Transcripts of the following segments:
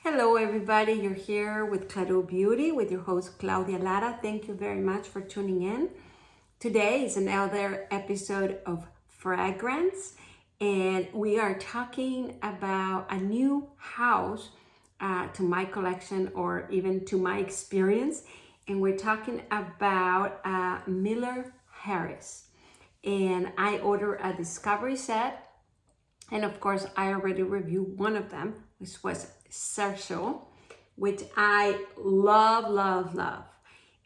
Hello everybody, you're here with Claro Beauty with your host Claudia Lara. Thank you very much for tuning in. Today is another episode of Fragrance and we are talking about a new house to my collection or even to my experience, and we're talking about Miller Harris. And I ordered a discovery set, and of course I already reviewed one of them, which was Sergio, which I love.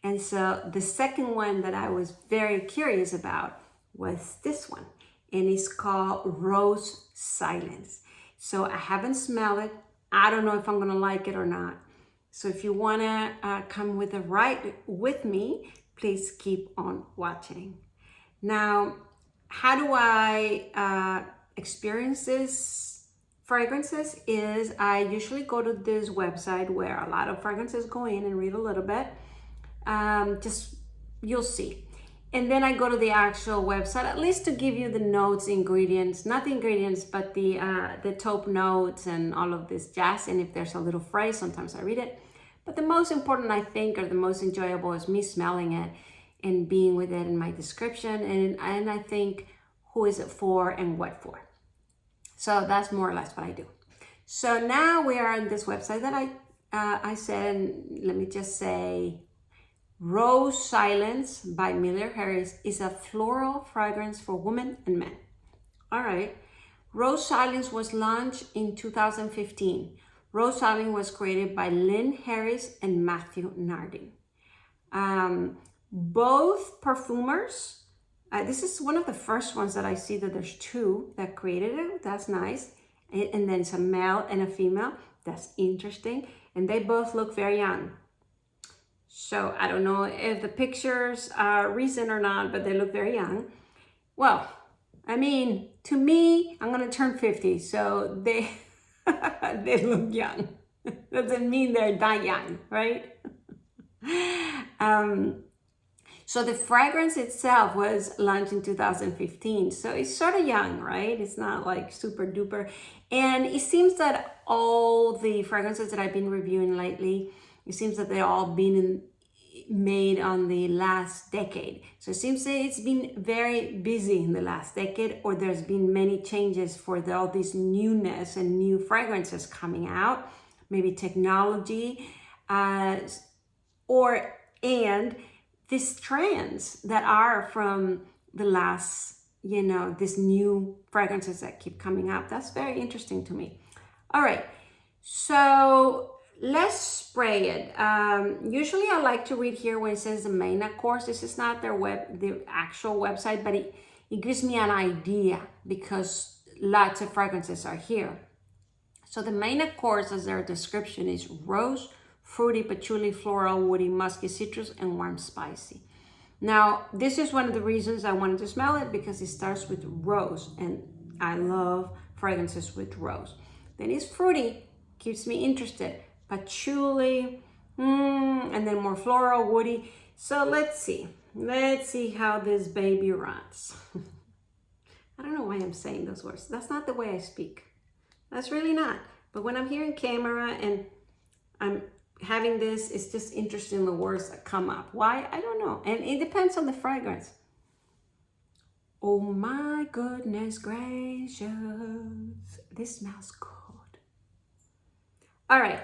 And so the second one that I was very curious about was this one, and it's called Rose Silence. So I haven't smelled it. I don't know if I'm gonna like it or not. So if you wanna come with a ride with me, please keep on watching. Now, how do I experience this fragrances? Is I usually go to this website where a lot of fragrances go in and read a little bit. Just you'll see. And then I go to the actual website, at least to give you the notes, ingredients, not the ingredients, but the top notes and all of this jazz. And if there's a little phrase, sometimes I read it. But the most important, I think, or the most enjoyable is me smelling it and being with it in my description. And I think, who is it for and what for? So that's more or less what I do. So now we are on this website that I said, let me just say, Rose Silence by Miller Harris is a floral fragrance for women and men. All right. Rose Silence was launched in 2015. Rose Silence was created by Lynn Harris and Matthew Nardin. Both perfumers. This is one of the first ones that I see that there's two that created it. That's nice. And then it's a male and a female. That's interesting. And they both look very young. So I don't know if the pictures are recent or not, but they look very young. Well, I mean, to me, I'm going to turn 50. So they, they look young. Doesn't mean they're that young, right? So the fragrance itself was launched in 2015. So it's sort of young, right? It's not like super duper. And it seems that all the fragrances that I've been reviewing lately, it seems that they're all been made on the last decade. So it seems that it's been very busy in the last decade, or there's been many changes for all this newness and new fragrances coming out, maybe technology, and these trends that are from the last, these new fragrances that keep coming up. That's very interesting to me. All right, so let's spray it. Usually I like to read here when it says the main course. This is not the actual website, but it gives me an idea because lots of fragrances are here. So the main course, as their description, is rose, fruity, patchouli, floral, woody, musky, citrus, and warm, spicy. Now, this is one of the reasons I wanted to smell it, because it starts with rose, and I love fragrances with rose. Then it's fruity, keeps me interested. Patchouli, and then more floral, woody. So let's see how this baby runs. I don't know why I'm saying those words. That's not the way I speak. That's really not. But when I'm here in camera and I'm having this, it's just interesting, the words that come up. Why? I don't know. And it depends on the fragrance. Oh my goodness gracious. This smells good. All right.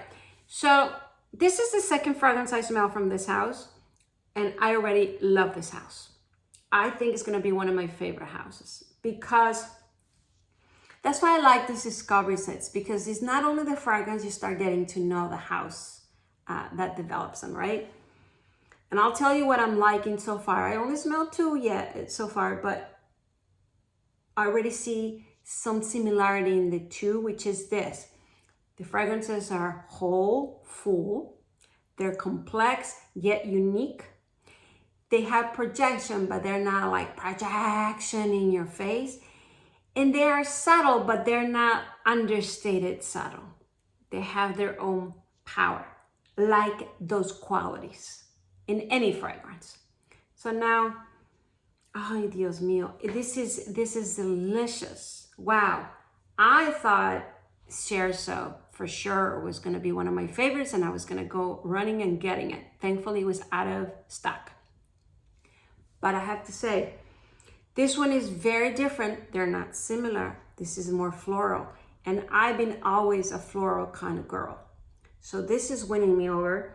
So this is the second fragrance I smell from this house, and I already love this house. I think it's going to be one of my favorite houses, because that's why I like these discovery sets, because it's not only the fragrance, you start getting to know the house that develops them, right? And I'll tell you what I'm liking so far. I only smelled two yet so far, but I already see some similarity in the two, which is this. The fragrances are whole, full. They're complex, yet unique. They have projection, but they're not like projection in your face. And they are subtle, but they're not understated subtle. They have their own power, like those qualities in any fragrance. So now, ay Dios mío, this is delicious. Wow, I thought Scherzo for sure was going to be one of my favorites, and I was going to go running and getting it. Thankfully, it was out of stock. But I have to say, this one is very different. They're not similar. This is more floral. And I've been always a floral kind of girl. So this is winning me over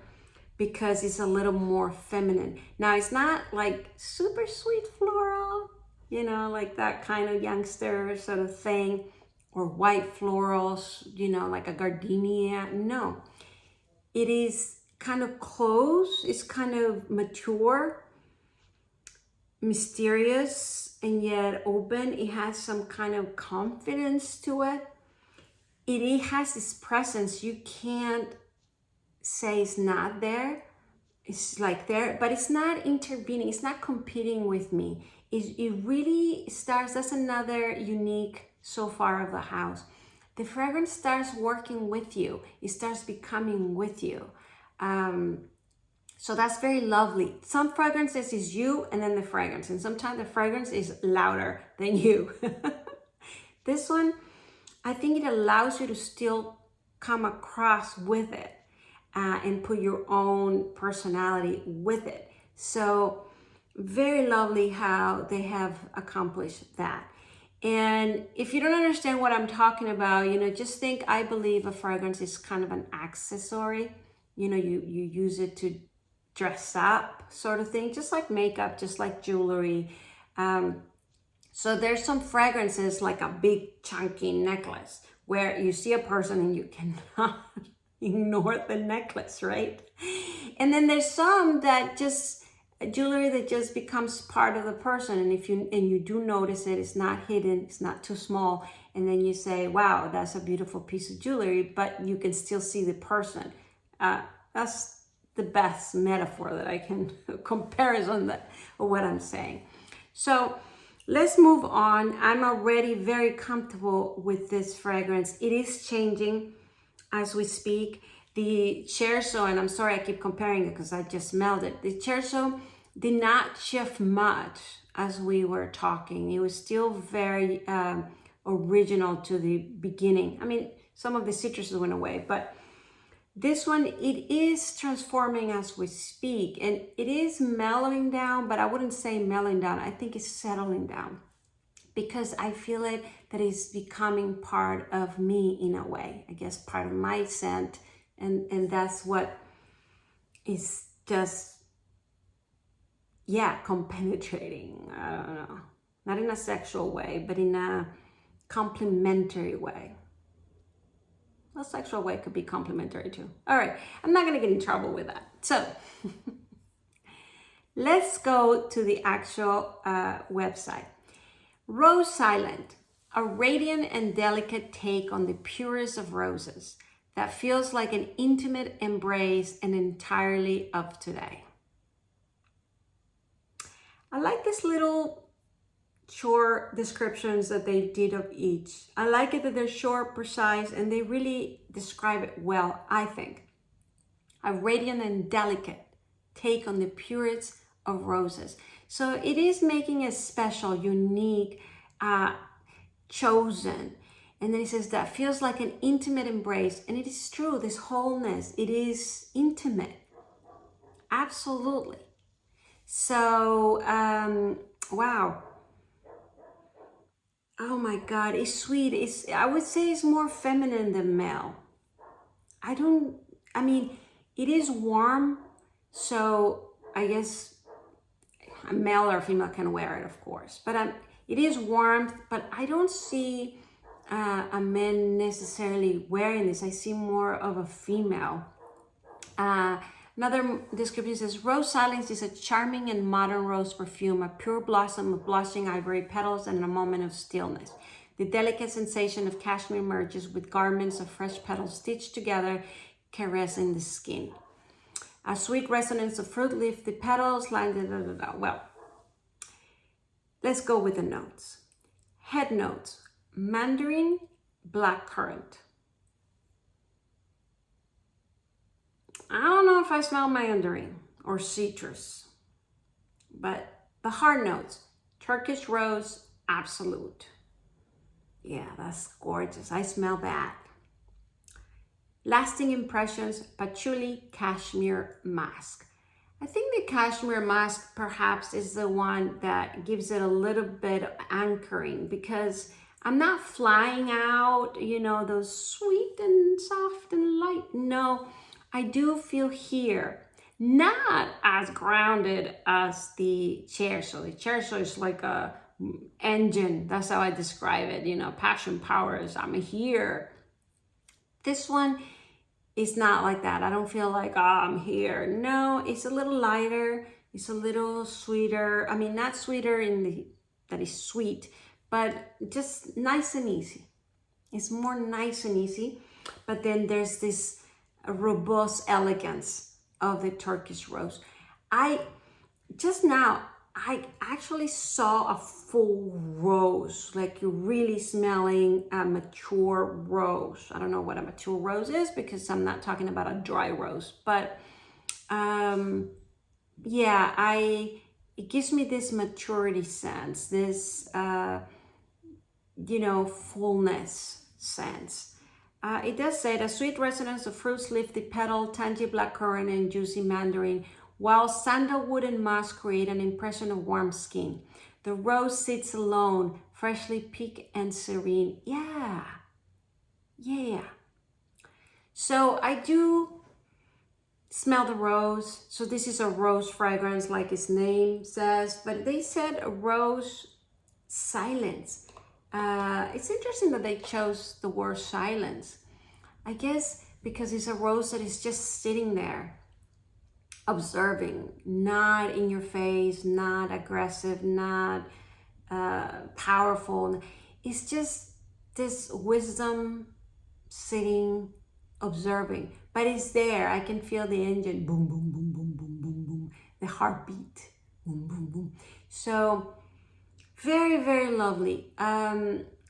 because it's a little more feminine. Now, it's not like super sweet floral, you know, like that kind of youngster sort of thing, or white florals, you know, like a gardenia. No, it is kind of close. It's kind of mature, mysterious, and yet open. It has some kind of confidence to it. It has this presence. You can't say it's not there. It's like there, but it's not intervening. It's not competing with me. It really starts, that's another unique so far of the house. The fragrance starts working with you. It starts becoming with you. So that's very lovely. Some fragrances is you and then the fragrance. And sometimes the fragrance is louder than you. This one, I think it allows you to still come across with it and put your own personality with it. So very lovely how they have accomplished that. And if you don't understand what I'm talking about, you know, just think, I believe a fragrance is kind of an accessory. You know, you use it to dress up sort of thing, just like makeup, just like jewelry. So there's some fragrances like a big chunky necklace where you see a person and you cannot ignore the necklace, right? And then there's some that just jewelry that just becomes part of the person, and if you do notice it, it's not hidden, it's not too small, and then you say, wow, that's a beautiful piece of jewelry, but you can still see the person. That's the best metaphor that I can comparison that of what I'm saying. So let's move on. I'm already very comfortable with this fragrance. It is changing as we speak. The Cherso, and I'm sorry I keep comparing it because I just smelled it. The Cherso did not shift much as we were talking. It was still very original to the beginning. I mean, some of the citruses went away, but this one, it is transforming as we speak, and it is mellowing down, but I wouldn't say mellowing down. I think it's settling down because I feel it that it's becoming part of me in a way. I guess part of my scent, and that's what is just, yeah, compenetrating. I don't know. Not in a sexual way, but in a complimentary way. A sexual way could be complimentary too. All right, I'm not gonna get in trouble with that. So let's go to the actual website. Rose Silent, a radiant and delicate take on the purest of roses that feels like an intimate embrace and entirely of today. I like this little short descriptions that they did of each. I like it that they're short, precise, and they really describe it well, I think. A radiant and delicate take on the purest of roses. So it is making it special, unique, chosen. And then it says that feels like an intimate embrace. And it is true, this wholeness, it is intimate. Absolutely. So, wow. Oh my God, it's sweet. I would say it's more feminine than male. It is warm, so I guess a male or female can wear it, of course. But it is warm, but I don't see a man necessarily wearing this. I see more of a female. Another description says, Rose Silence is a charming and modern rose perfume, a pure blossom of blushing ivory petals and a moment of stillness. The delicate sensation of cashmere emerges with garments of fresh petals stitched together, caressing the skin. A sweet resonance of fruit lift the petals, Well, let's go with the notes. Head notes, mandarin, blackcurrant. I don't know if I smell mandarin or citrus, but the heart notes, Turkish rose, absolute. Yeah, that's gorgeous. I smell that. Lasting Impressions Patchouli Cashmere Mask. I think the cashmere mask perhaps is the one that gives it a little bit of anchoring, because I'm not flying out, those sweet and soft and light. No, I do feel here, not as grounded as the Cherso. The Cherso is like a engine. That's how I describe it, passion, powers. I'm here. This one is not like that. I don't feel like, I'm here. No, it's a little lighter. It's a little sweeter. I mean, not sweeter that is sweet, but just nice and easy. It's more nice and easy. But then there's this robust elegance of the Turkish rose. Just now, I actually saw a full rose, like you're really smelling a mature rose. I don't know what a mature rose is because I'm not talking about a dry rose, but it gives me this maturity sense, this fullness sense. It does say the sweet resonance of fruits, leafy petal, tangy blackcurrant, and juicy mandarin, while sandalwood and musk create an impression of warm skin. The rose sits alone, freshly picked and serene. Yeah. So I do smell the rose. So this is a rose fragrance like its name says, but they said a rose silence. It's interesting that they chose the word silence. I guess because it's a rose that is just sitting there, observing, not in your face, not aggressive, not powerful. It's just this wisdom sitting, observing, but it's there. I can feel the engine, boom, boom, boom, boom, boom, boom, boom, the heartbeat, boom, boom, boom. So very, very lovely.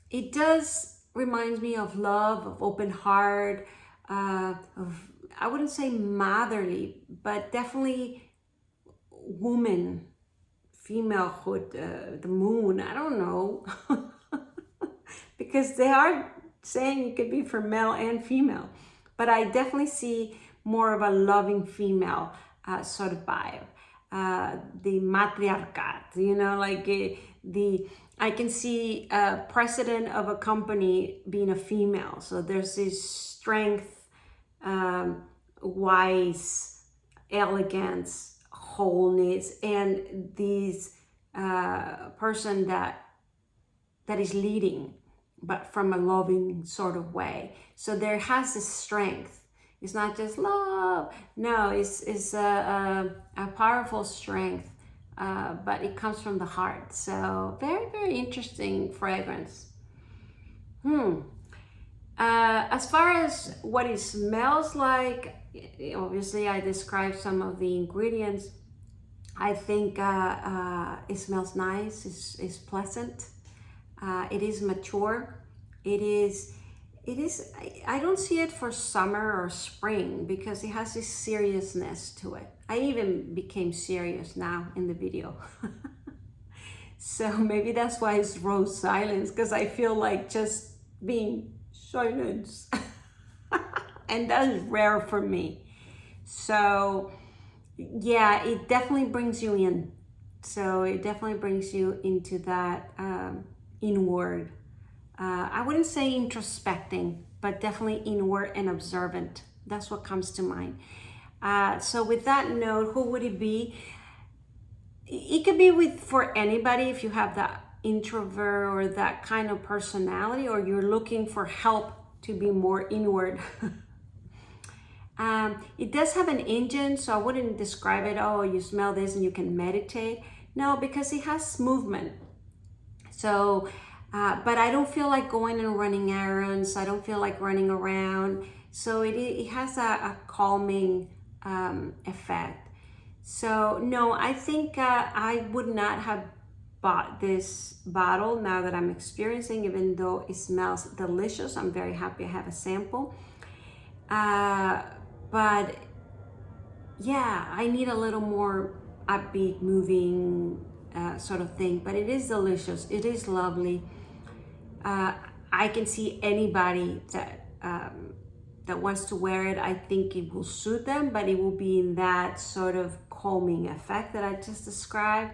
It does remind me of love, of open heart, of, I wouldn't say motherly, but definitely woman, femalehood, the moon, I don't know. Because they are saying it could be for male and female. But I definitely see more of a loving female sort of vibe. The matriarchat, I can see a president of a company being a female. So there's this strength, wise, elegance, wholeness, and this person that is leading, but from a loving sort of way. So there has this strength. It's not just love. No, it's a powerful strength, but it comes from the heart. So very, very interesting fragrance. As far as what it smells like, obviously I described some of the ingredients. I think it smells nice, it's pleasant, it is mature, it is, I don't see it for summer or spring because it has this seriousness to it. I even became serious now in the video. So maybe that's why it's rose silence, because I feel like just being silence. And that is rare for me. So yeah, it definitely brings you in. So it definitely brings you into that inward. I wouldn't say introspecting, but definitely inward and observant. That's what comes to mind. So with that note, who would it be? It could be for anybody if you have that introvert or that kind of personality, or you're looking for help to be more inward. It does have an engine, so I wouldn't describe it, oh, you smell this and you can meditate. No, because it has movement. So, but I don't feel like going and running errands. I don't feel like running around. So it has a calming effect. So no, I think I would not have bought this bottle now that I'm experiencing, even though it smells delicious. I'm very happy I have a sample. But yeah, I need a little more upbeat, moving sort of thing, but it is delicious. It is lovely. I can see anybody that that wants to wear it, I think it will suit them, but it will be in that sort of calming effect that I just described.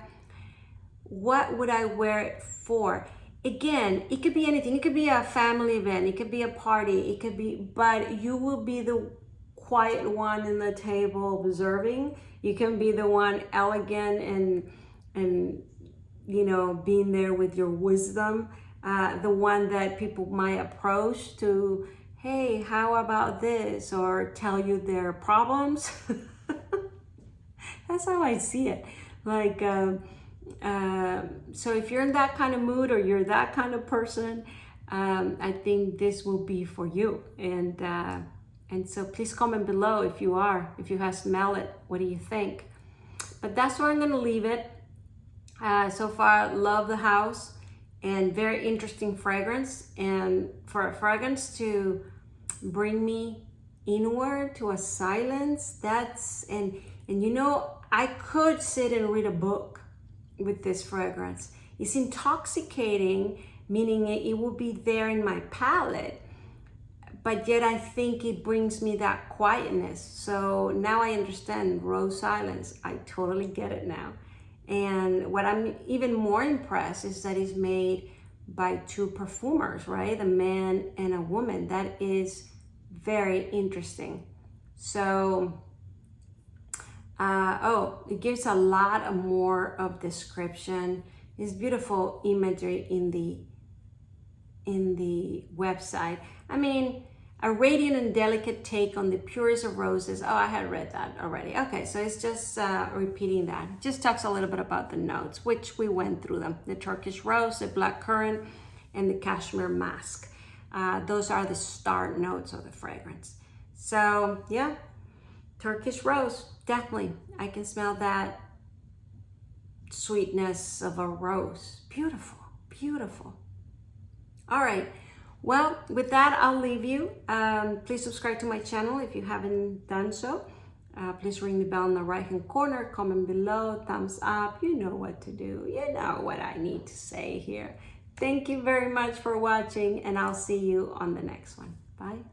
What would I wear it for? Again, it could be anything. It could be a family event. It could be a party. It could be, but you will be the quiet one in the table observing. You can be the one elegant and you know, being there with your wisdom. The one that people might approach to, hey, how about this? Or tell you their problems. That's how I see it. Like, so if you're in that kind of mood or you're that kind of person, I think this will be for you. And so please comment below if you have smelled it. What do you think? But that's where I'm gonna leave it. So far, love the house and very interesting fragrance. And for a fragrance to bring me inward to a silence, and you know, I could sit and read a book with this fragrance. It's intoxicating, meaning it will be there in my palate, but yet I think it brings me that quietness. So now I understand rose silence. I totally get it now. And what I'm even more impressed is that it's made by two perfumers, right? A man and a woman. That is very interesting. So, it gives a lot more of description. It's beautiful imagery in the website. I mean, a radiant and delicate take on the purest of roses. Oh, I had read that already. Okay, so it's just repeating that. It just talks a little bit about the notes, which we went through them. The Turkish rose, the black currant, and the cashmere musk. Those are the start notes of the fragrance. So yeah, Turkish rose, definitely. I can smell that sweetness of a rose. Beautiful, beautiful. All right. Well, with that, I'll leave you. Please subscribe to my channel if you haven't done so. Please ring the bell in the right-hand corner, comment below, thumbs up. You know what to do. You know what I need to say here. Thank you very much for watching, and I'll see you on the next one. Bye.